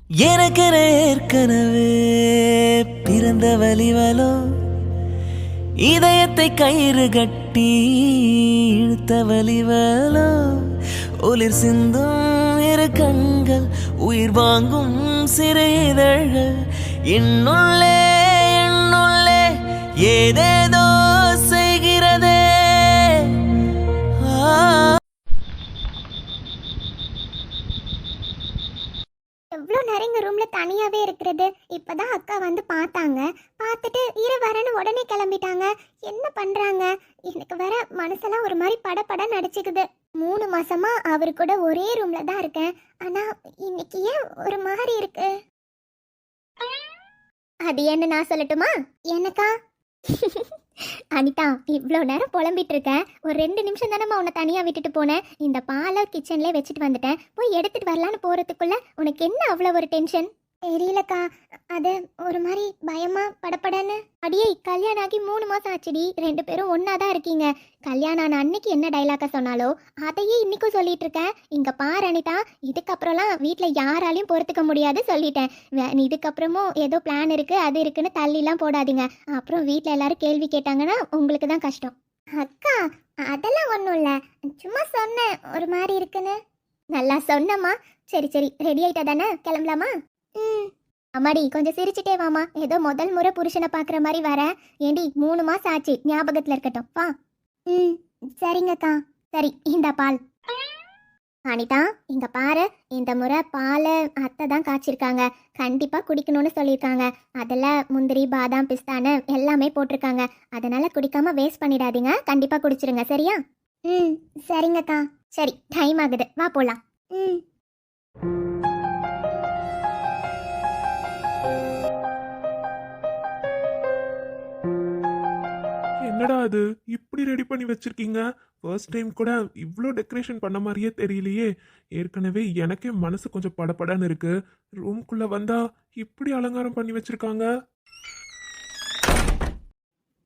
எனக்கென ஏற்கனவே பிறந்த வலிவலோ இதயத்தை கயிறு கட்டி இழுத்த வலிவலோ ஒளிர் சிந்தும் இரு கண்கள் உயிர் வாங்கும் சிறு இதழ்கள் என்னுள்ளே என்னுள்ளே ஏதேதோ செய்கிறதே. எவ்வளோ நேரம் எங்கள் ரூமில் தனியாகவே இருக்கிறது. இப்போதான் அக்கா வந்து பார்த்தாங்க. பார்த்துட்டு இரு வரேன்னு உடனே கிளம்பிட்டாங்க. என்ன பண்ணுறாங்க? எனக்கு வேற மனசெல்லாம் ஒரு மாதிரி படபடன்னு அடிச்சுக்குது. 3 மாசமா அவர் கூட ஒரே ரூமில் தான் இருக்கேன். ஆனால் இன்னைக்கு ஏன் ஒரு மாதிரி இருக்கு? அது என்ன நான் சொல்லட்டுமா? எனக்கா? அனிதா, இவ்வளோ நேரம் புலம்பிட்டு இருக்கேன். ஒரு 2 நிமிஷம் தானம்மா உன்னை தனியாக விட்டுட்டு போனேன். இந்த பாலை கிச்சன்லேயே வச்சுட்டு வந்துட்டேன். போய் எடுத்துட்டு வரலான்னு போகிறதுக்குள்ள உனக்கு என்ன அவ்வளோ ஒரு டென்ஷன்? தெரியலக்கா, அது ஒரு மாதிரி பயமா படப்படன்னு. அடியே, கல்யாணம் ஆகி 3 மாசம் ஆச்சுடி. 2 பேரும் ஒன்னா தான் இருக்கீங்க. கல்யாணம் ஆன அன்னைக்கு என்ன டைலாக்கா சொன்னாலோ அதையே இன்னைக்கும் சொல்லிட்டு இருக்கேன். இங்க பாரு அனிதா, இதுக்கப்புறம்லாம் வீட்டில் யாராலையும் பொறுத்துக்க முடியாது சொல்லிட்டேன். இதுக்கப்புறமும் ஏதோ பிளான் இருக்கு அது இருக்குன்னு தள்ளிலாம் போடாதீங்க. அப்புறம் வீட்டில் எல்லாரும் கேள்வி கேட்டாங்கன்னா உங்களுக்கு தான் கஷ்டம். அக்கா, அதெல்லாம் ஒன்றும் இல்லை, சும்மா சொன்னேன் ஒரு மாதிரி இருக்குன்னு. நல்லா சொன்னம்மா. சரி சரி, ரெடி ஆயிட்டா தானே, கிளம்பலாமா? அம்மாடி, கொஞ்சம் சிரிச்சுட்டே வாமா. ஏதோ முதல் முறை புருஷனை பார்க்குற மாதிரி வர. ஏண்டி, 3 மாசம் ஆச்சு, ஞாபகத்தில் இருக்கட்டும். வா. சரிங்கக்கா. சரி, இந்த பால். அனிதா, இங்க பாரு, இந்த முறை பால் அத்தை தான் காய்ச்சிருக்காங்க. கண்டிப்பா குடிக்கணும்னு சொல்லியிருக்காங்க. அதில் முந்திரி பாதாம் பிஸ்தான்னு எல்லாமே போட்டிருக்காங்க. அதனால குடிக்காம வேஸ்ட் பண்ணிடாதீங்க. கண்டிப்பா குடிச்சிருங்க, சரியா? சரிங்கக்கா. சரி, டைம் ஆகுது, வா போலாம். என்னடா அது இப்படி ரெடி பண்ணி வச்சிருக்கீங்க? ஃபர்ஸ்ட் டைம் கூட இவ்வளோ டெக்கரேஷன் பண்ண மாதிரியே தெரியலையே. ஏற்கனவே எனக்கே மனசு கொஞ்சம் படபடன்னு இருக்கு. ரூம்குள்ள வந்தா இப்படி அலங்காரம் பண்ணி வச்சிருக்காங்க.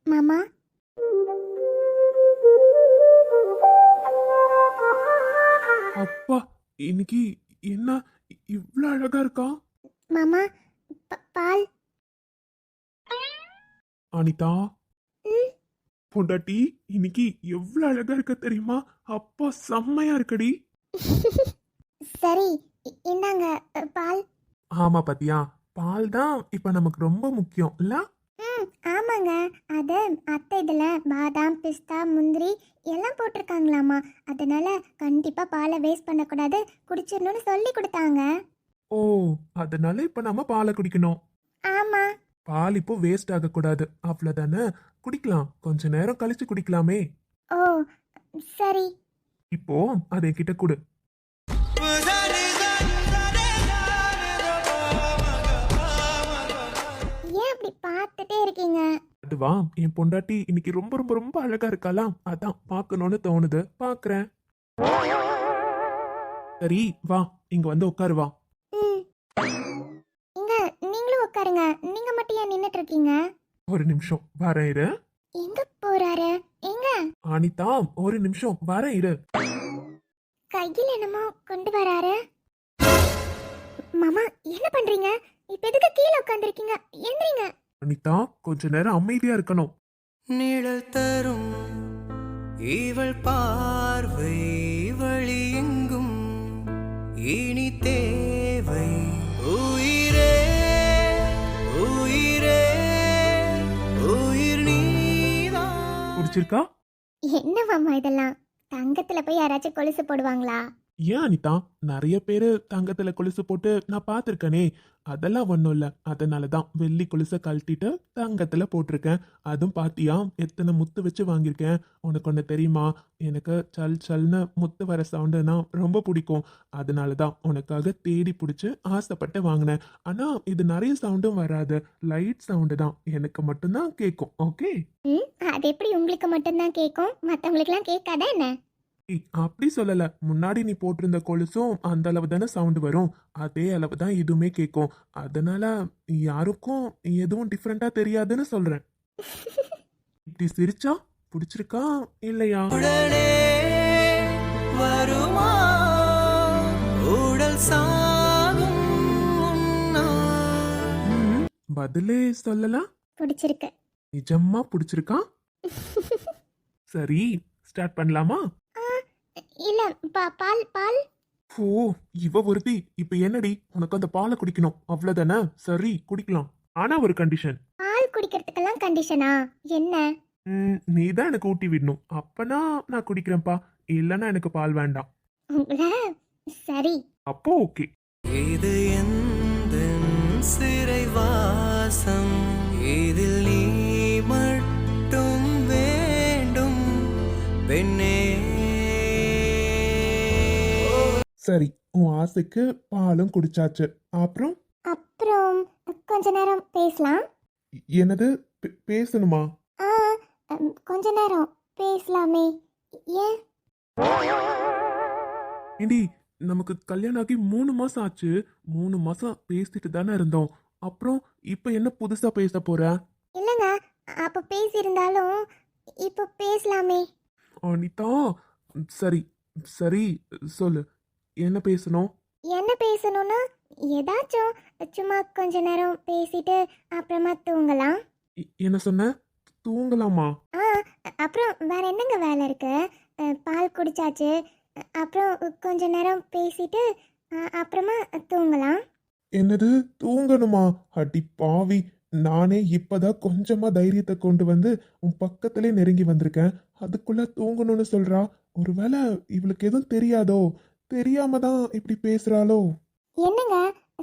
மாமா, அப்பா, இன்னைக்கு என்ன இவ்வளோ அழகா இருக்கா? மாமா, பால். அனிதா பொண்டாட்டி, இன்னைக்கு எவ்வளவு அழகா இருக்க தெரியுமா? அப்பா, செம்மையா இருக்கடி. சரி, இந்தாங்க பால். ஆமா, பாத்தியா, பால் தான் இப்ப நமக்கு ரொம்ப முக்கியம் இல்ல? ஆமாங்க. அது அத்தை இதுல பாதாம் பிஸ்தா முந்திரி எல்லாம் போட்டிருக்காங்களாமா. அதனால கண்டிப்பா பாலை வேஸ்ட் பண்ணக்கூடாது, குடிச்சிடணும்னு சொல்லி கொடுத்தாங்க. ஓ, அதனால இப்ப நம்ம பாலை குடிக்கணும். ஆமா. பால் இப்போ வேஸ்ட் ஆக கூடாது, அவ்வளவுதானே? குடிக்கலாம், கொஞ்ச நேரம் கழிச்சு குடிக்கலாமே. ஓ, சரி. இப்போ அதை கிட்ட கொடு. ஏன் அப்படி பார்த்துட்டே இருக்கீங்க? அதுவா, என் பொண்டாட்டி இன்னைக்கு ரொம்ப ரொம்ப ரொம்ப அழகா இருக்கலாம், அதான் பார்க்கணும்னு தோணுது, பார்க்கறேன். சரி, வா, இங்க வந்து உட்காரு, வா. இங்க நீங்களும் உட்காருங்க. நீங்க மட்டும் ஏன் நின்னுட்டு இருக்கீங்க? ஒரு நிமிஷம் வரேன் இரு. எங்க போறாரு? எங்க? அனிதா, ஒரு நிமிஷம் வரேன் இரு. கையில் என்னமோ கொண்டு வராரு. மாமா, என்ன பண்றீங்க? இப்ப எதுக்கு கீழே உட்கார்ந்திருக்கீங்க? எந்திரிங்க. அனிதா, கொஞ்ச நேரம் அமைதியா இருக்கணும். நிழல் தரும் இவள் பார்வை வழி எங்கும் இனி தேவை. உயிரே உயிரே உயிர் நீதான். பிடிச்சிருக்கா? என்ன மாமா இதெல்லாம்? தங்கத்துல போய் யாராச்சும் கொலுசு போடுவாங்களா? ஏன் அனிதா, நிறைய பேரு தங்கத்துல கொலுசு போட்டு நான் பார்த்திருக்கேனே. அதெல்லாம் ஒன்றும் இல்லை, அதனால தான் வெள்ளி கொலுசை கழட்டிட்டு தங்கத்துல போட்டிருக்கேன். அதுவும் பாத்தியா, எத்தனை முத்து வச்சு வாங்கியிருக்கேன். உனக்கு ஒன்று தெரியுமா? எனக்கு சல் சல்னு முத்து வர சவுண்டுனா ரொம்ப பிடிக்கும். அதனால தான் உனக்காக தேடி பிடிச்சி ஆசைப்பட்டு வாங்கினேன். ஆனா இது நிறைய சவுண்டும் வராது, லைட் சவுண்டு தான் எனக்கு மட்டும்தான் கேட்கும். ஓகே? அது எப்படி உங்களுக்கு மட்டும்தான் கேட்கும்? மற்றவங்களுக்குலாம் கேட்காதா என்ன? அப்படி சொல்லல, முன்னாடி நீ போட்டிருந்த கொலுசும் அந்த அளவு தானே சவுண்ட் வரும், அதே அளவு தான் இதுவுமே கேட்கும். அதனால யாருக்கும் எதுவும் டிஃப்ரெண்டா தெரியாதுன்னு சொல்றேன். இப்படி சிரிச்சா பிடிச்சிருக்கா இல்லையா? உடனே வருமா உடல் சாகும் பதிலே சொல்லலாம். பிடிச்சிருக்கு. நிஜமா பிடிச்சிருக்கா? சரி, ஸ்டார்ட் பண்ணலாமா? ஆ, இல்ல பால் பால். ஓ, இவ ஒருத்தி. இப்ப என்னடி, உனக்கு அந்த பாலை குடிக்கணும் அவ்வளவுதானே? சரி, குடிக்கலாம். ஆனா ஒரு கண்டிஷன். பால் குடிக்கிறதுக்கெல்லாம் கண்டிஷனா? என்ன? நீ தான் எனக்கு ஊட்டி விடணும். அப்பனா நான் குடிக்கிறேன்ப்பா. இல்லைன்னா எனக்கு பால் வேண்டாம். உங்கள சரி. அப்போ ஓகே. இது எந்த சிறைவாசம், இதில் நீ மட்டும் வேண்டும் பெண்ணே. சரி, உன் ஆசைக்கு பாலும் குடிச்சாச்சு. அப்புறம் அப்புறம் கொஞ்ச நேரம் பேசலாம். என்னது? பேசணுமா? ஆ, கொஞ்ச நேரம் பேசலாமே. ஏன்? ஏண்டி, நமக்கு கல்யாணம் ஆகி 3 மாசம் ஆச்சு. 3 மாசம் பேசிட்டு தானே இருந்தோம். அப்புறம் இப்ப என்ன புதுசா பேச போற? இல்லைங்க, அப்ப பேசியிருந்தாலும் இப்போ பேசலாமே. அனிதா, சரி சரி, சொல்லு, என்ன பேசணும்? என்ன பேசணும்னா ஏதாச்சும் சும்மா கொஞ்ச நேரம் பேசிட்டு அப்புறமா தூங்கலாம். என்ன சொன்ன? தூங்கலாமா? ஆ, அப்புறம் வேற என்னங்க வேலை இருக்கு? பால் குடிச்சாச்சு. அப்புறம் கொஞ்ச நேரம் பேசிட்டு அப்புறமா தூங்கலாம். என்னது, தூங்கணுமா? அடி பாவி, நானே இப்பதான் கொஞ்சமா தைரியத்தை கொண்டு வந்து உன் பக்கத்திலே நெருங்கி வந்திருக்கேன். அதுக்குள்ள தூங்கணும்னு சொல்றா. ஒருவேளை இவளுக்கு எதுவும் தெரியாதோ? தெரியாம தான் இப்படி பேசுறாளோ? என்னங்க,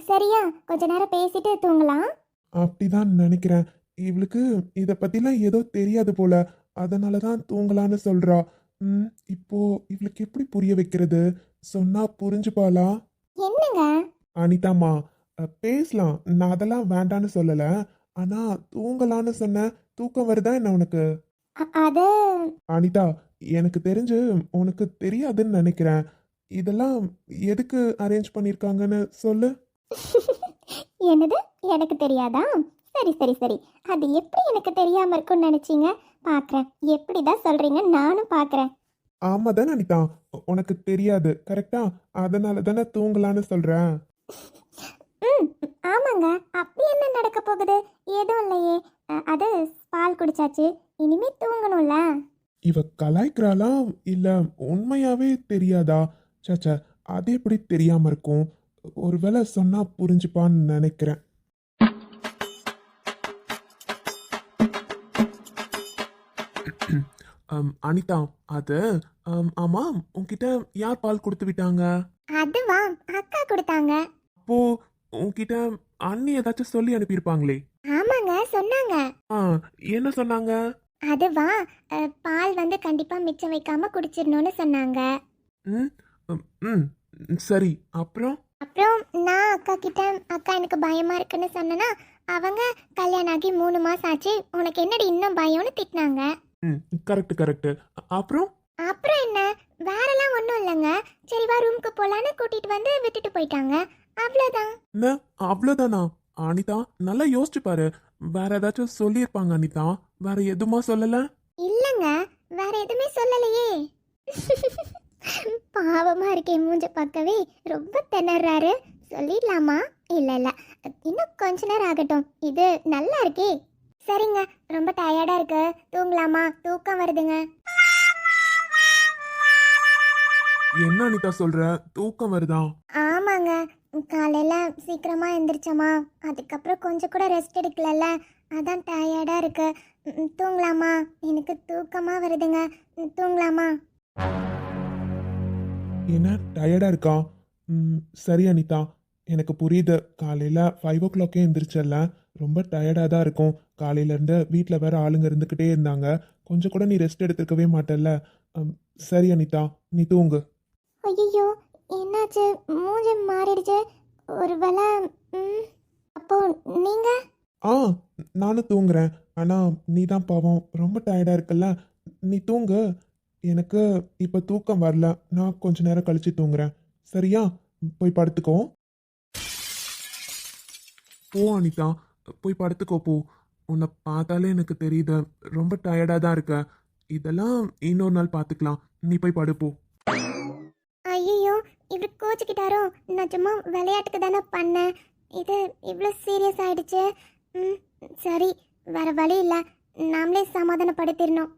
சரியா கொஞ்ச நேரம் பேசிட்டு தூங்கலாம். அப்படிதான் நினைக்கிறேன். இவளுக்கு இத பத்திலாம் ஏதோ தெரியாது போல. அதனால தான் தூங்கலான்னு சொல்றா. இப்போ இவளுக்கு எப்படி புரிய வைக்கிறது? சொன்னா புரிஞ்சுப்பாளா? என்னங்க? அனிதாம்மா, பேசலாம். நான் அதெல்லாம் வேண்டான்னு சொல்லல. ஆனா தூங்கலான்னு சொன்ன. தூக்கம் வருதா என்ன உனக்கு? அது அனிதா, எனக்கு தெரிஞ்சு உனக்கு தெரியாதுன்னு நினைக்கிறேன். இதெல்லாம் எதுக்கு அரேஞ்ச் பண்ணிருக்காங்கன்னு சொல்லு. என்னது, எனக்கு தெரியாதா? சரி சரி சரி, அது எப்படி எனக்கு தெரியாம இருக்கும்னு நினைச்சீங்க? பார்க்குறேன், எப்படி தான் சொல்றீங்க, நானும் பார்க்குறேன். ஆமா தானே அனிதா, உனக்கு தெரியாது கரெக்டா? அதனால தானே தூங்கலான்னு சொல்றேன். ம், ஆமாங்க. அப்படி என்ன நடக்க போகுது? எதுவும் இல்லையே. அது பால் குடிச்சாச்சு, இனிமே தூங்கணும்ல. இவ கலாய்க்கிறாளா இல்ல உண்மையாவே தெரியாதா? சச்ச, அது எப்படி தெரியாம இருக்கும்? ஒருவேளை சொன்னா புரிஞ்சுப்பான்னு நினைக்கிறேன். அனிதா, அது ஆமாம், உன்கிட்ட யார் பால் கொடுத்து விட்டாங்க? அதுவா, அக்கா கொடுத்தாங்க. அப்போ உன்கிட்ட அண்ணி ஏதாச்சும் சொல்லி அனுப்பியிருப்பாங்களே? ஆமாங்க, சொன்னாங்க. ஆ, என்ன சொன்னாங்க? அதுவா, பால் வந்து கண்டிப்பா மிச்சம் வைக்காம குடிச்சிடணும்னு சொன்னாங்க. ம் ம், ம், சரி, அப்புறம்? அப்புறம் நான் அக்கா கிட்ட, அக்கா எனக்கு பயமா இருக்குன்னு சொன்னேன்னா, அவங்க கல்யாணம் ஆகி 3 மாசம் ஆச்சு, உனக்கு என்னடி இன்னும் பயம்னு திட்டினாங்க. Correct correct. அப்புறம்? அப்புறம் என்ன, வேறெல்லாம் ஒன்றும் இல்லைங்க. சரி வா ரூமுக்கு போலான்னு கூட்டிட்டு வந்து விட்டுட்டு போயிட்டாங்க. அவ்வளோதான். என்ன, அவ்வளோதானா? அனிதா, நல்லா யோசிச்சு பாரு. வேற ஏதாச்சும் சொல்லியிருப்பாங்க அனிதா. வேற எதுவுமா சொல்லல? இல்லைங்க, வேற எதுவுமே சொல்லலையே. பாவமா இருக்கே, மூஞ்ச பார்க்கவே ரொம்ப திணறாரு. சொல்லிடலாமா? இல்லை இல்லை, இன்னும் கொஞ்ச நேரம் ஆகட்டும். இது நல்லா இருக்கே. சரிங்க, ரொம்ப டயர்டா இருக்கு, தூங்கலாமா? தூக்கம் வருதுங்க. என்ன அனிதா சொல்ற? தூக்கம் வருதா? ஆமாங்க, காலையில சீக்கிரமா எந்திரிச்சோமா, அதுக்கப்புறம் கொஞ்சம் கூட ரெஸ்ட் எடுக்கலல்ல, அதான் டயர்டா இருக்கு. தூங்கலாமா? எனக்கு தூக்கமா வருதுங்க. தூங்கலாமா? என்ன, டயர்டா இருக்கா? சரி அனிதா, எனக்கு புரியுது. காலையில 5 o'clock எந்திரிச்சல, ரொம்ப டயர்டா தான் இருக்கும். காலையில இருந்து வீட்டில் வேற ஆளுங்க இருந்துக்கிட்டே இருந்தாங்க. கொஞ்சம் கூட நீ ரெஸ்ட் எடுத்துக்கவே மாட்டல்ல. சரி அனிதா, நீ தூங்கு. ஐயோ, என்னாச்சு? மூஞ்சி மாறிடுச்சு. ஒருவேளை அப்போ நீங்க? ஆ, நானும் தூங்குறேன். ஆனா நீ தான் பாவம், ரொம்ப டயர்டா இருக்கல்ல. நீ தூங்கு. எனக்கு இப்ப தூக்கம் வரல. நான் கொஞ்ச நேரம் கழிச்சு தூங்குறேன். சரியா? போய் படுத்துக்கோ. போ அனிதா, போய் படுத்துக்கோ போ. உன்னை பார்த்தாலே எனக்கு தெரியுது, ரொம்ப டயர்டா தான் இருக்க. இதெல்லாம் இன்னொரு நாள் பார்த்துக்கலாம். நீ போய் படுப்போ. ஐயோ, இவர் கோச்சுக்கிட்டாரோ? நான் சும்மா விளையாட்டுக்கு தானே பண்ணேன். இது இவ்வளோ சீரியஸ் ஆயிடுச்சு. ம் சரி, வேற வழி இல்ல, நாமளே சமாதானப்படுத்திடணும்.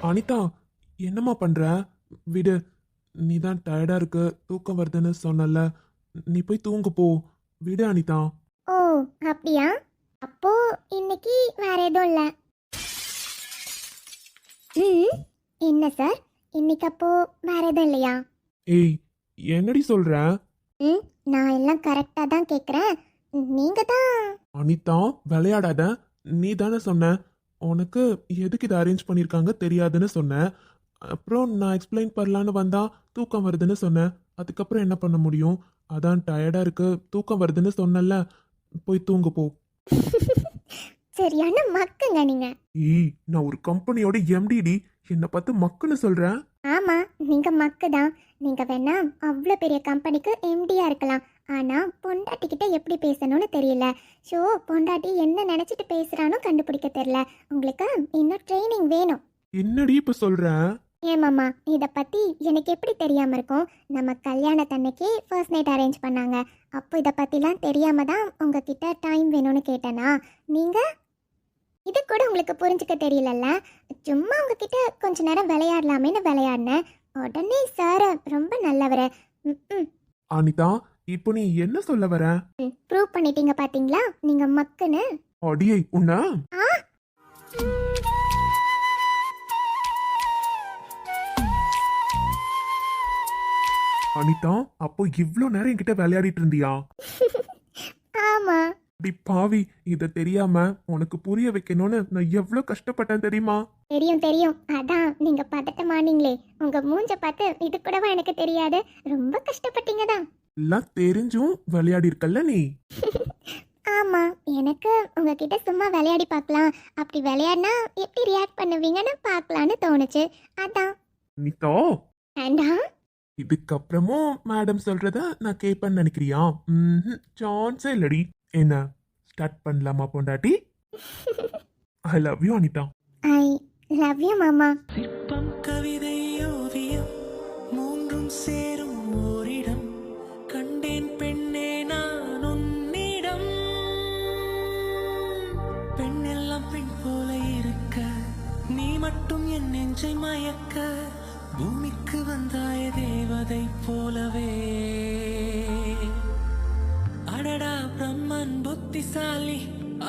அனிதா, என்னம்மா பண்ற? விடு, நீ தான் டயர்டா இருக்கு, தூக்கம் வருதுன்னு சொன்னல, நீ போய் தூங்கு போ. விடு அனிதா. ஓ அப்படியா? அப்போ இன்னைக்கு வேற எதுவும் இல்லை. ம் என்ன சார், இன்னைக்கு அப்போ வேற எதுவும் இல்லையா? ஏய், என்னடி சொல்ற? ம் நான் எல்லாம் கரெக்டாக தான் கேட்குறேன். நீங்கள் தான். அனிதா, விளையாடாத. நீ தானே சொன்ன உனக்கு எதுக்கு இதை அரேஞ்ச் பண்ணியிருக்காங்க தெரியாதுன்னு சொன்னேன். அப்புறம் நான் எக்ஸ்பிளைன் பண்ணலான்னு வந்தா தூக்கம் வருதுன்னு சொன்னேன். அதுக்கப்புறம் என்ன பண்ண முடியும்? அதான் டயர்டா இருக்கு, தூக்கம் வருதுன்னு சொன்னல, போய் தூங்கு போ. சரியான மக்குங்க நீங்கள். ஏய், நான் ஒரு கம்பெனியோட எம்டிடி, என்னை பார்த்து மக்குன்னு சொல்றேன்? ஆமாம், நீங்கள் மக்கு தான். நீங்கள் வேணா அவ்வளோ பெரிய கம்பெனிக்கு எம்டியாக இருக்கலாம், ஆனால் பொண்டாட்டிக்கிட்ட எப்படி பேசணும்னு தெரியல. ஷோ, பொண்டாட்டி என்ன நினச்சிட்டு பேசுகிறானோ கண்டுபிடிக்க தெரியல. உங்களுக்கு இன்னும் ட்ரைனிங் வேணும். என்னடி இப்ப சொல்ற? ஏமாம்மா, இதை பற்றி எனக்கு எப்படி தெரியாமல் இருக்கும்? நம்ம கல்யாணத்தன்னைக்கு ஃபர்ஸ்ட் நைட் அரேஞ்ச் பண்ணாங்க. அப்போ இதை பற்றிலாம் தெரியாம தான் உங்ககிட்ட டைம் வேணும்னு கேட்டேனா? நீங்கள் இது கூட உங்களுக்கு புரிஞ்சுக்க தெரியலல்ல. சும்மா உங்ககிட்ட கொஞ்ச நேரம் விளையாடலாமேன்னு விளையாடினேன். உடனே சார் ரொம்ப நல்லவர். ம் அனிதா, இப்போ நீ என்ன சொல்ல வர? ப்ரூவ் பண்ணிட்டீங்க பார்த்தீங்களா நீங்கள் மக்குன்னு. அடியை உன்ன. ஆ அனிதா, அப்போ இவ்ளோ நேரம் என்கிட்ட விளையாடிட்டு இருந்தியா? ஆமாம். அடி பாவி, இத தெரியாம உனக்கு புரிய வைக்கணும்னு நான் எவ்வளவு கஷ்டப்பட்டேன் தெரியுமா? தெரியும் தெரியும், அதான் நீங்கள் பதட்டமானீங்களே. உங்கள் மூஞ்ச பார்த்து இது கூடவா எனக்கு தெரியாது? ரொம்ப கஷ்டப்பட்டீங்க தான். எல்லாம் தெரிஞ்சும் விளையாடி இருக்கல்ல நீ. ஆமாம், எனக்கு உங்ககிட்ட சும்மா விளையாடி பார்க்கலாம், அப்படி விளையாடினா எப்படி ரியாக்ட் பண்ணுவீங்கன்னு பார்க்கலான்னு தோணுச்சு, அதான். அனிதா, ஏண்டா? இதுக்கப்புறமும் மேடம் சொல்றத நான் கேட்பேன்னு நினைக்கிறியா? சான்ஸே இல்லடி. என்ன, ஸ்டார்ட் பண்ணலாமா பொண்டாட்டி? I love you Anitha. I love you மாமா. சிற்பம் கவிதை ஓவியம் மூன்றும் சேரும் ஓரிடம் கண்டேன் பெண்ணே நான் உன்னிடம் பெண்ணெல்லாம் பெண் போல இருக்க நீ மட்டும் என் நெஞ்சை மயக்க பூமிக்கு வந்தாய தேவதை போலவே அடடா பிரம்மன் புத்திசாலி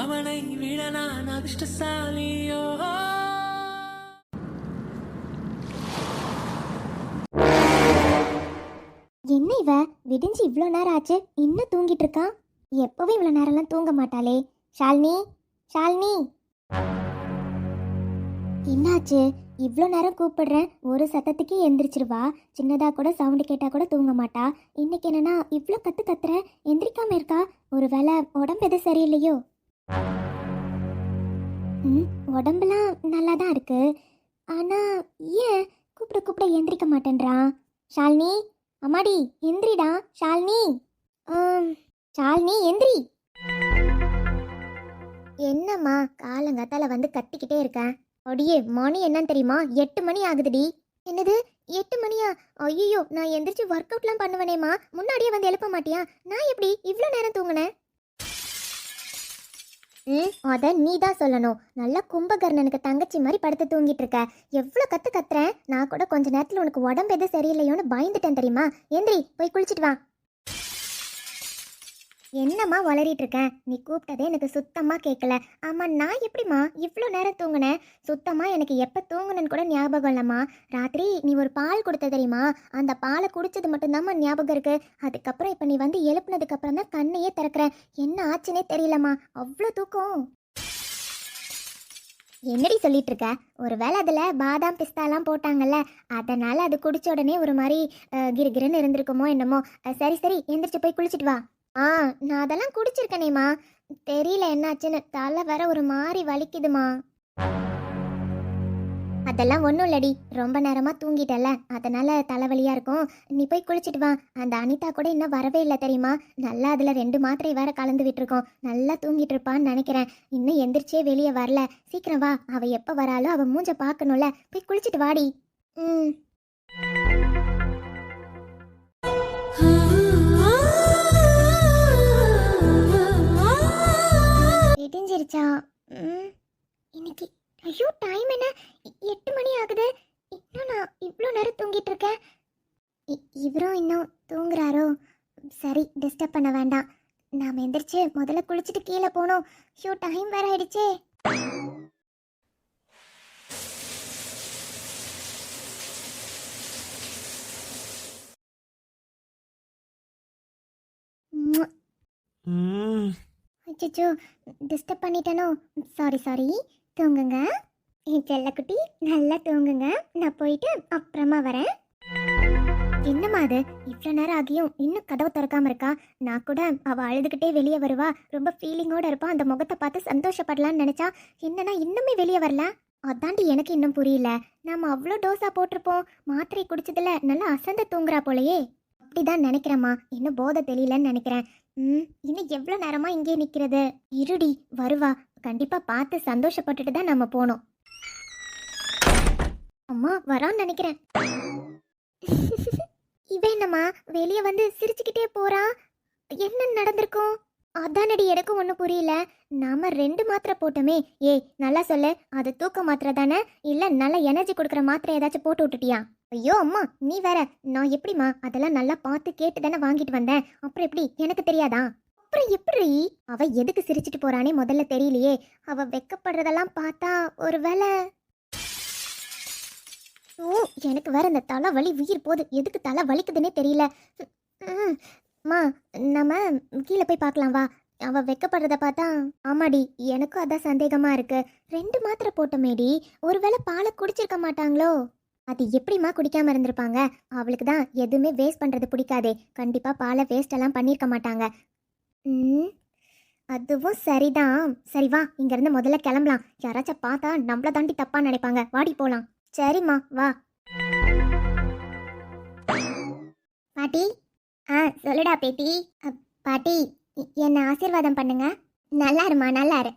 அவனை விட நான் அதிர்ஷ்டசாலியோ. என்ன இவ விடிஞ்சு இவ்வளோ நேரம் ஆச்சு, இன்னும் தூங்கிட்டு இருக்கா? எப்பவும் இவ்வளோ நேரம்லாம் தூங்க மாட்டாளே. ஷாலினி, ஷாலினி, என்னாச்சு? இவ்வளோ நேரம் கூப்பிடுறேன், ஒரு சத்தத்துக்கு எந்திரிச்சிருவா. சின்னதாக கூட சவுண்டு கேட்டால் கூட தூங்க மாட்டா. இன்னைக்கு என்னன்னா இவ்வளோ கத்துற, எந்திரிக்காம இருக்கா? ஒரு வேளை உடம்பு எதுவும் சரியில்லையோ? உடம்புலாம் நல்லா தான் இருக்கு, ஆனால் ஏன் கூப்பிட கூப்பிட எந்திரிக்க மாட்டேன்றான்? ஷாலினி, அம்மாடி எந்திரிடா. ஷாலினி, ஷாலினி எந்திரி. என்னம்மா காலங்காத்தால வந்து கத்திக்கிட்டே இருக்கேன்? அடியே, மணி என்னன்னு தெரியுமா? 8 மணி ஆகுதுடி. என்னது 8 மணியா? ஐயோ, நான் எந்திரிச்சு ஒர்க் அவுட்லாம் பண்ணுவேனேம்மா, முன்னாடியே வந்து எழுப்ப மாட்டியா? நான் எப்படி இவ்வளோ நேரம் தூங்கினேன்? அதை நீ தான் சொல்லணும். நல்லா கும்பகர்ணனுக்கு தங்கச்சி மாதிரி படுத்து தூங்கிட்டு இருக்க. எவ்வளோ கத்துறேன். நான் கூட கொஞ்ச நேரத்தில் உனக்கு உடம்பு எது சரியில்லையோன்னு பயந்துட்டேன் தெரியுமா? எந்திரி, போய் குளிச்சுட்டு வா. என்னம்மா வளரிட்டு இருக்கேன்? நீ கூப்பிட்டதே எனக்கு சுத்தமாக கேட்கல. ஆமாம், நான் எப்படிம்மா இவ்வளோ நேரம் தூங்கினேன்? சுத்தமாக எனக்கு எப்போ தூங்குனேன்னு கூட ஞாபகம் இல்லைம்மா. ராத்திரி நீ ஒரு பால் கொடுத்த தெரியுமா? அந்த பாலை குடிச்சது மட்டும்தாம்மா ஞாபகம் இருக்கு. அதுக்கப்புறம் இப்போ நீ வந்து எழுப்புனதுக்கு அப்புறம் தான் கண்ணையே திறக்கிறேன். என்ன ஆச்சுன்னே தெரியலம்மா, அவ்வளோ தூக்கம். என்னடி சொல்லிட்டு இருக்க? ஒரு வேளை அதில் பாதாம் பிஸ்தாலாம் போட்டாங்கல்ல, அதனால் அது குடிச்ச உடனே ஒரு மாதிரி கிருகிருன்னு இருந்திருக்குமோ என்னமோ. சரி சரி, எந்திரிச்சு போய் குளிச்சுட்டு வா. நான் அதெல்லாம் குடிச்சிருக்கனேம்மா, தெரியல என்னாச்சுன்னு. தலை வேற ஒரு மாதிரி வலிக்குதுமா. அதெல்லாம் ஒன்றும் இல்லடி, ரொம்ப நேரமாக தூங்கிட்டல, அதனால தலைவலியாக இருக்கும். நீ போய் குளிச்சுட்டு வா. அந்த அனிதா கூட இன்னும் வரவே இல்லை தெரியுமா? நல்லா அதில் 2 மாத்திரை வேற கலந்து விட்டுருக்கோம். நல்லா தூங்கிட்டு இருப்பான்னு நினைக்கிறேன். இன்னும் எந்திரிச்சே வெளியே வரல. சீக்கிரம் வா, அவள் எப்போ வராளோ அவள் மூஞ்ச பார்க்கணும்ல. போய் குளிச்சுட்டு வாடி. விடிஞ்சிருச்சா? இன்னைக்கு ஐயோ டைம் என்ன 8 மணி ஆகுது. இன்னும் நான் இவ்வளோ நேரம் தூங்கிட்டு இருக்கேன். இவரும் இன்னும் தூங்குறாரோ? சரி, டிஸ்டர்ப் பண்ண வேண்டாம். நாம் எந்திரிச்சு முதல்ல குளிச்சுட்டு கீழே போனோம். ஐயோ டைம் வேற ஆயிடுச்சே. ம், அச்சோ, டிஸ்டர்ப் பண்ணிட்டேனோ? Sorry sorry. தூங்குங்க என் செல்லக்குட்டி, நல்லா தூங்குங்க. நான் போயிட்டு அப்புறமா வரேன். என்னம்மா அது, இவ்வளோ நேரம் ஆகியும் இன்னும் கதவை திறக்காம இருக்கா? நான் கூட அவள் அழுதுகிட்டே வெளியே வருவா, ரொம்ப ஃபீலிங்கோட இருப்பா, அந்த முகத்தை பார்த்து சந்தோஷப்படலான்னு நினச்சா என்னன்னா இன்னுமே வெளியே வரல. அதாண்டி எனக்கு இன்னும் புரியல. நாம அவ்வளோ டோஸா போட்டிருப்போம், மாத்திரை குடிச்சதுல நல்லா அசந்து தூங்குறா போலயே. அப்படிதான் நினைக்கிறேம்மா, இன்னும் போதை தெரியலன்னு நினைக்கிறேன். இன்னும் எவ்வளோ நேரமா இங்கே நிற்கிறது? இருடி, வருவா. கண்டிப்பா பார்த்து சந்தோஷப்பட்டுட்டு தான் நம்ம போனோம். அம்மா வரான்னு நினைக்கிறேன். இவ என்னம்மா வெளியே வந்து சிரிச்சுக்கிட்டே போறா? என்ன நடந்திருக்கும்? அதானடி எனக்கும் ஒன்றும் புரியல. நாம 2 மாத்திரை போட்டோமே. ஏய் நல்லா சொல்லு, அது தூக்க மாத்திரை தானே, இல்லை நல்ல எனர்ஜி கொடுக்குற மாத்திரை ஏதாச்சும் போட்டு விட்டுட்டியா? ஐயோ அம்மா, நீ வேற. நான் எப்படிம்மா அதெல்லாம் நல்லா பார்த்து கேட்டு தானே வாங்கிட்டு வந்தேன். அப்புறம் எப்படி எனக்கு தெரியாதா? அப்புறம் எப்படி அவ எதுக்கு சிரிச்சிட்டு போறானே முதல்ல தெரியலையே. அவ வெக்கப்படுறதெல்லாம் பார்த்தா ஒருவேளை. ஓ, எனக்கு வேற இந்த தலை வலி உயிர் போகுது. எதுக்கு தலை வலிக்குதுன்னே தெரியல. மா, நம்ம கீழே போய் பார்க்கலாம் வா. அவ வெக்கப்படுறத பார்த்தா. ஆமாடி, எனக்கும் அதான் சந்தேகமா இருக்கு. 2 மாத்திரை போட்டமேடி, ஒருவேளை பாலை குடிச்சிருக்க மாட்டாங்களோ? அது எப்படிம்மா குடிக்காம இருந்திருப்பாங்க? அவளுக்கு தான் எதுவுமே வேஸ்ட் பண்றது பிடிக்காதே. கண்டிப்பா பாலை வேஸ்ட் எல்லாம் பண்ணிருக்க மாட்டாங்க. அதுவும் சரிதான். சரி வா, இங்க இருந்து முதல்ல கிளம்பலாம். யாராச்சும் பார்த்தா நம்மள தாண்டி தப்பா நினைப்பாங்க. வாடி போலாம். சரிம்மா வா. பாட்டி. சொல்லுடா பேட்டி. பாட்டி, என்ன ஆசீர்வாதம் பண்ணுங்க. நல்லா இருமா, நல்லா இரு.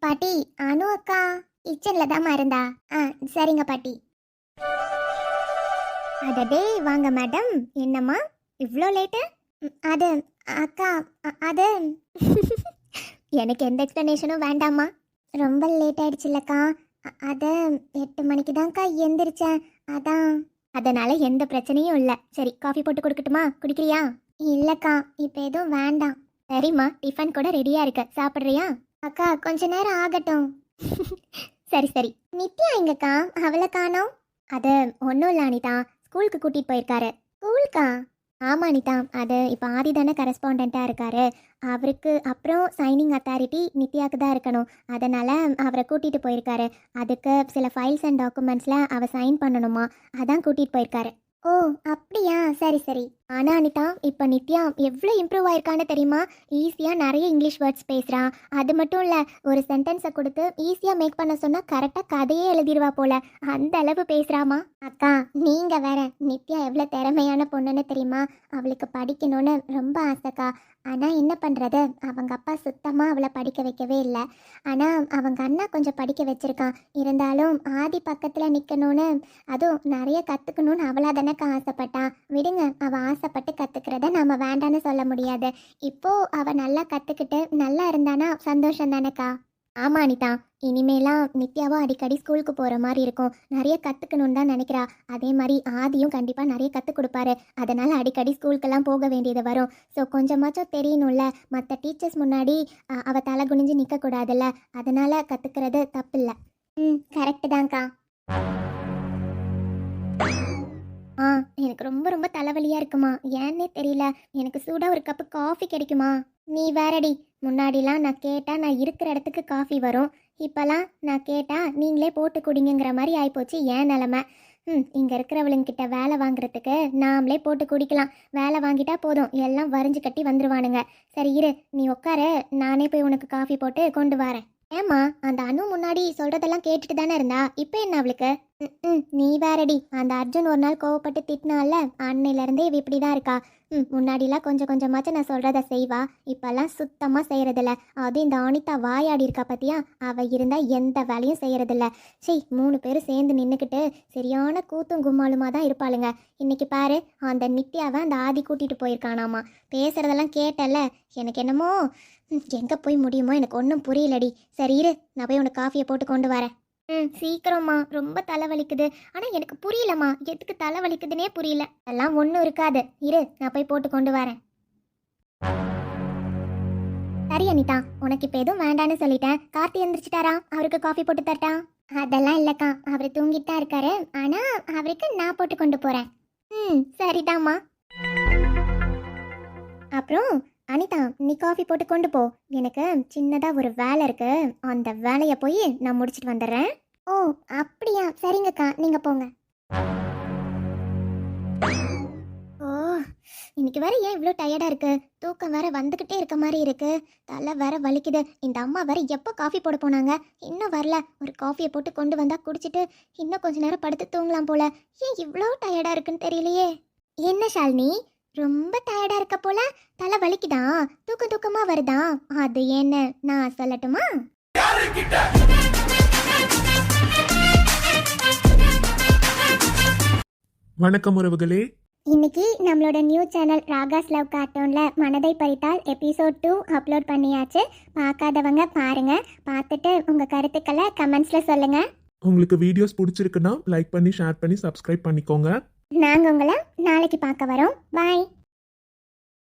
பாட்டி, அனு அக்கா கிச்சன்ல தாம்மா இருந்தா. சரிங்க பாட்டி. அடடே வாங்க மேடம். என்னம்மா இவ்வளோ லேட்டு? அது அக்கா, அது எனக்கு எந்த எக்ஸ்பிளனேஷனும் வேண்டாம்மா. ரொம்ப லேட் ஆயிடுச்சுல்லக்கா. அது 8 மணிக்கு தான்க்கா எந்திரிச்சேன், அதான். அதனால எந்த பிரச்சனையும் இல்லை. சரி, காஃபி போட்டு கொடுக்கட்டுமா? குடிக்கிறியா? இல்லைக்கா, இப்போ எதுவும் வேண்டாம். சரிம்மா, டிஃபன் கூட ரெடியா இருக்கு, சாப்பிட்றியா? அக்கா கொஞ்ச நேரம் ஆகட்டும். சரி சரி. நித்யா எங்கக்கா? அவளை காணோம். அது ஒன்றும் இல்லை அனிதா, ஸ்கூலுக்கு கூட்டிகிட்டு போயிருக்காரு. ஸ்கூலுக்கா? ஆமாம் அனிதா, அது இப்போ ஆதி தானே கரஸ்பாண்டாக இருக்காரு. அவருக்கு அப்புறம் சைனிங் அத்தாரிட்டி நித்யாவுக்கு தான் இருக்கணும். அதனால் அவரை கூட்டிகிட்டு போயிருக்காரு. அதுக்கு சில ஃபைல்ஸ் அண்ட் டாக்குமெண்ட்ஸில் அவர் சைன் பண்ணணுமா, அதான் கூட்டிகிட்டு போயிருக்காரு. ஓ அப்படியா, சரி சரி. ஆனால் அனிதா, இப்போ நித்யா எவ்வளோ இம்ப்ரூவ் ஆயிருக்கான்னு தெரியுமா? ஈஸியாக நிறைய இங்கிலீஷ் வேர்ட்ஸ் பேசுகிறான். அது மட்டும் இல்லை, ஒரு சென்டென்ஸை கொடுத்து ஈஸியாக மேக் பண்ண சொன்னால் கரெக்டாக கதையே எழுதிடுவா போல, அந்த அளவு பேசுகிறாமா. அக்கா நீங்கள் வேற, நித்யா எவ்வளோ திறமையான பொண்ணுன்னு தெரியுமா? அவளுக்கு படிக்கணும்னு ரொம்ப ஆசைக்கா. ஆனால் என்ன பண்ணுறது, அவங்க அப்பா சுத்தமாக அவளை படிக்க வைக்கவே இல்லை. ஆனால் அவங்க அண்ணா கொஞ்சம் படிக்க வச்சுருக்கான். இருந்தாலும் ஆதி பக்கத்தில் நிற்கணும்னு, அதுவும் நிறைய கற்றுக்கணும்னு அவளாக தானேக்கா ஆசைப்பட்டான். விடுங்க, அவள் ஆசைப்பட்டு கற்றுக்கிறத நம்ம வேண்டான்னு சொல்ல முடியாது. இப்போது அவள் நல்லா கற்றுக்கிட்டு நல்லா இருந்தானா சந்தோஷம் தானேக்கா. ஆமா அனிதா, இனிமேலாம் நித்யாவும் அடிக்கடி ஸ்கூலுக்கு போகிற மாதிரி இருக்கும். நிறைய கற்றுக்கணுன்னு தான் நினைக்கிறா. அதே மாதிரி ஆதியும் கண்டிப்பாக நிறைய கற்றுக் கொடுப்பாரு. அதனால் அடிக்கடி ஸ்கூலுக்கெல்லாம் போக வேண்டியது வரும். ஸோ கொஞ்சமாச்சும் தெரியணும்ல, மற்ற டீச்சர்ஸ் முன்னாடி அவள் தலை குனிஞ்சு நிற்கக்கூடாதுல்ல, அதனால் கற்றுக்கிறது தப்பில்லை. கரெக்டு தான்க்கா. எனக்கு ரொம்ப ரொம்ப தலைவலியாக இருக்குமா, ஏன்னே தெரியல. எனக்கு சூடாக ஒரு கப்பு காஃபி கிடைக்குமா? நீ வேறடி, முன்னாடிலாம் நான் கேட்டால் நான் இருக்கிற இடத்துக்கு காஃபி வரும். இப்போலாம் நான் கேட்டால் நீங்களே போட்டு குடிங்கிற மாதிரி ஆகிப்போச்சு ஏன் நிலமை. இங்கே இருக்கிறவளுங்கிட்ட வேலை வாங்குறதுக்கு நாமளே போட்டு குடிக்கலாம். வேலை வாங்கிட்டா போதும், எல்லாம் வரைஞ்சி கட்டி வந்துடுவானுங்க. சரி இரு, நீ உட்காரு, நானே போய் உனக்கு காஃபி போட்டு கொண்டு வரேன். ஏம்மா, அந்த அனு முன்னாடி சொல்கிறதெல்லாம் கேட்டுட்டு தானே இருந்தா, இப்போ என்ன அவளுக்கு? நீ வேறடி, அந்த அர்ஜுன் ஒரு நாள் கோவப்பட்டு திட்டினால அன்னையிலேருந்தே இவ இப்படி தான் இருக்கா. முன்னாடிலாம் கொஞ்சம் கொஞ்சமாச்சும் நான் சொல்கிறத செய்வா, இப்போல்லாம் சுத்தமாக செய்கிறதில்ல. அதுவும் இந்த அனிதா வாயாடி இருக்கா பார்த்தியா, அவள் இருந்தால் எந்த வேலையும் செய்கிறதில்ல. சரி, 3 பேரும் சேர்ந்து நின்றுக்கிட்டு சரியான கூத்தும் கும்மாலுமா தான் இருப்பாளுங்க. இன்னைக்கு பாரு, அந்த நித்யாவை அந்த ஆதி கூட்டிகிட்டு போயிருக்கானாமா. பேசுகிறதெல்லாம் கேட்டல, எனக்கு என்னமோ எங்கே போய் முடியுமோ எனக்கு ஒன்றும் புரியலடி. சரி இரு, நான் போய் உனக்கு காஃபியை போட்டு கொண்டு வரேன். சீக்கிரம்மா, ரொம்ப தலைவலிக்குது. ஆனால் எனக்கு புரியலம்மா, எதுக்கு தலைவலிக்குதுன்னே புரியல. எல்லாம் ஒன்றும் இருக்காது, இரு நான் போய் போட்டு கொண்டு வரேன். சரி அனிதா, உனக்கு இப்போ எதுவும் வேண்டான்னு சொல்லிட்டேன். கார்த்தி எந்திரிச்சிட்டாரா? அவருக்கு காஃபி போட்டு தரட்டா? அதெல்லாம் இல்லைக்கா, அவர் தூங்கிட்டு தான் இருக்காரு. ஆனால் அவருக்கு நான் போட்டு கொண்டு போகிறேன். சரிதாம்மா. அப்புறம் அனிதா, நீ காஃபி போட்டு கொண்டு போ. எனக்கு சின்னதாக ஒரு வேலை இருக்கு, அந்த வேலையை போய் நான் முடிச்சிட்டு வந்துடுறேன். ஓ அப்படியா, சரிங்கக்கா, நீங்கள் போங்க. ஓ, இன்னைக்கு வேற ஏன் இவ்வளோ டயர்டாக இருக்கு? தூக்கம் வேற வந்துக்கிட்டே இருக்க மாதிரி இருக்கு. தலை வேற வலிக்குது. இந்த அம்மா வேற எப்போ காஃபி போட போனாங்க, இன்னும் வரல. ஒரு காஃபியை போட்டு கொண்டு வந்தா குடிச்சிட்டு இன்னும் கொஞ்ச நேரம் படுத்து தூங்கலாம் போல. ஏன் இவ்வளோ டயர்டாக இருக்குன்னு தெரியலையே. என்ன ஷாலினி, ரொம்ப டயர்டா இருக்க போல? தலை வலிக்குதா? தூக்கமா வருதா? அது என்ன, நான் சொல்லட்டுமா? வணக்கம் உறவுகளே. இன்னைக்கு நம்மளோட நியூ சேனல் ராகாஸ் லவ் கார்ட்டூன்ல மனதை பறித்தால் எபிசோட் 2 அப்லோட் பண்ணியாச்சு. பார்க்காதவங்க பாருங்க, பார்த்துட்டு உங்க கருத்துக்களை கமெண்ட்ஸ்ல சொல்லுங்க. உங்களுக்கு வீடியோஸ் பிடிச்சிருக்குன்னா லைக் பண்ணி ஷேர் பண்ணி சப்ஸ்கிரைப் பண்ணிக்கோங்க. நாங்க உங்களை நாளைக்கு பார்க்க வரோம். பாய்.